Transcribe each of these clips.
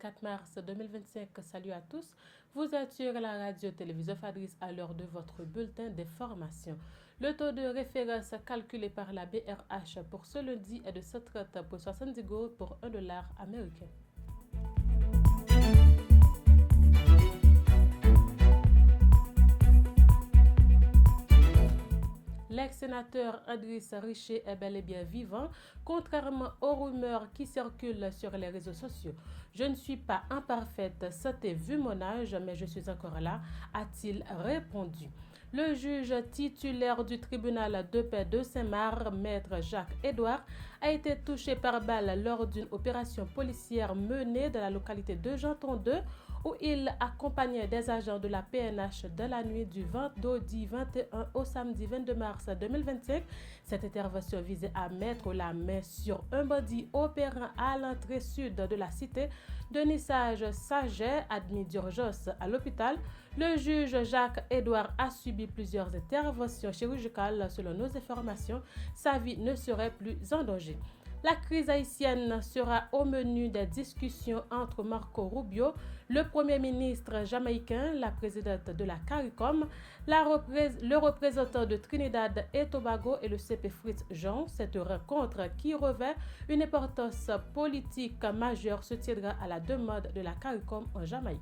4 mars 2025. Salut à tous. Vous êtes sur la radio-télévision Fadris à l'heure de votre bulletin d'information. Le taux de référence calculé par la BRH pour ce lundi est de 7,30 pour 70 gourdes pour $1 américain. L'ex-sénateur Idriss Richet est bel et bien vivant, contrairement aux rumeurs qui circulent sur les réseaux sociaux. Je ne suis pas imparfaite, c'était vu mon âge, mais je suis encore là, a-t-il répondu. Le juge titulaire du tribunal de paix de Saint-Marc, maître Jacques Edouard, a été touché par balle lors d'une opération policière menée dans la localité de Janton 2, où il accompagnait des agents de la PNH de la nuit du vendredi 21 au samedi 22 mars 2025. Cette intervention visait à mettre la main sur un bandit opérant à l'entrée sud de la cité de Nissage-Saget, admis d'urgence à l'hôpital. Le juge Jacques Edouard a subi plusieurs interventions chirurgicales. Selon nos informations, sa vie ne serait plus en danger. La crise haïtienne sera au menu des discussions entre Marco Rubio, le Premier ministre jamaïcain, la présidente de la CARICOM, le représentant de Trinidad et Tobago et le CP Fritz Jean. Cette rencontre, qui revêt une importance politique majeure, se tiendra à la demande de la CARICOM en Jamaïque.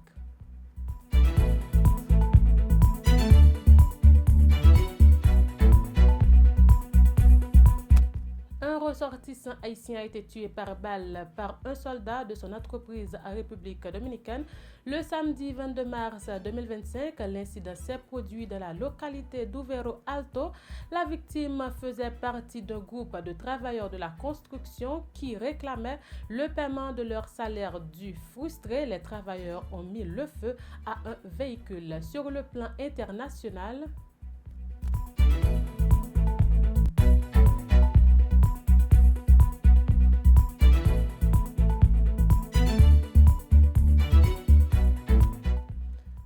Un ressortissant haïtien a été tué par balle par un soldat de son entreprise en République dominicaine le samedi 22 mars 2025. L'incident s'est produit dans la localité d'Uvero Alto. La victime faisait partie d'un groupe de travailleurs de la construction qui réclamaient le paiement de leur salaire dû. Frustrés, les travailleurs ont mis le feu à un véhicule. Sur le plan international,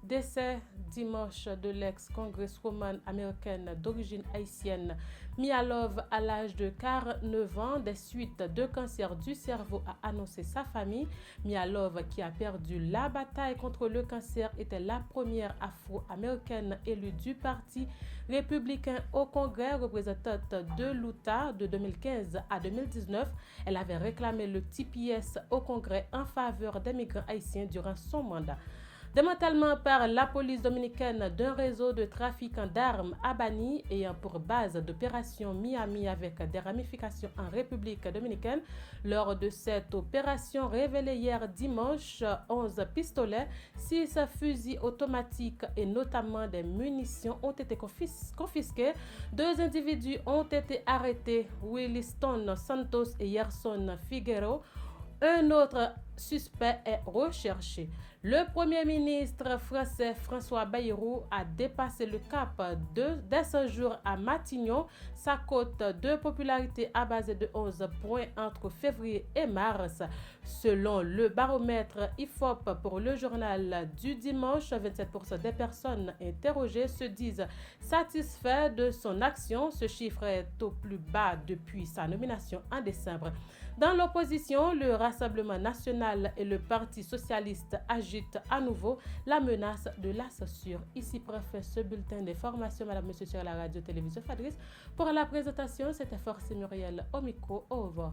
décès dimanche de l'ex-congresswoman américaine d'origine haïtienne Mia Love à l'âge de 49 ans des suites de cancer du cerveau, a annoncé sa famille. Mia Love, qui a perdu la bataille contre le cancer, était la première afro-américaine élue du Parti républicain au Congrès, représentante de l'Utah de 2015 à 2019. Elle avait réclamé le TPS au Congrès en faveur des migrants haïtiens durant son mandat. Démantèlement par la police dominicaine d'un réseau de trafiquants d'armes à Bani ayant pour base d'opération Miami avec des ramifications en République dominicaine. Lors de cette opération révélée hier dimanche, 11 pistolets, 6 fusils automatiques et notamment des munitions ont été confisqués. 2 individus ont été arrêtés, Williston Santos et Yerson Figueroa. Un autre suspect est recherché. Le Premier ministre français François Bayrou a dépassé le cap dès ce jour à Matignon. Sa cote de popularité a basé de 11 points entre février et mars. Selon le baromètre IFOP pour le journal du dimanche, 27% des personnes interrogées se disent satisfaits de son action. Ce chiffre est au plus bas depuis sa nomination en décembre. Dans l'opposition, le Rassemblement national et le Parti socialiste agitent à nouveau la menace de la censure. Ici, préfet ce bulletin d'information, madame, monsieur, sur la radio-télévision Fadris. Pour la présentation, c'était Force Muriel au micro. Au revoir.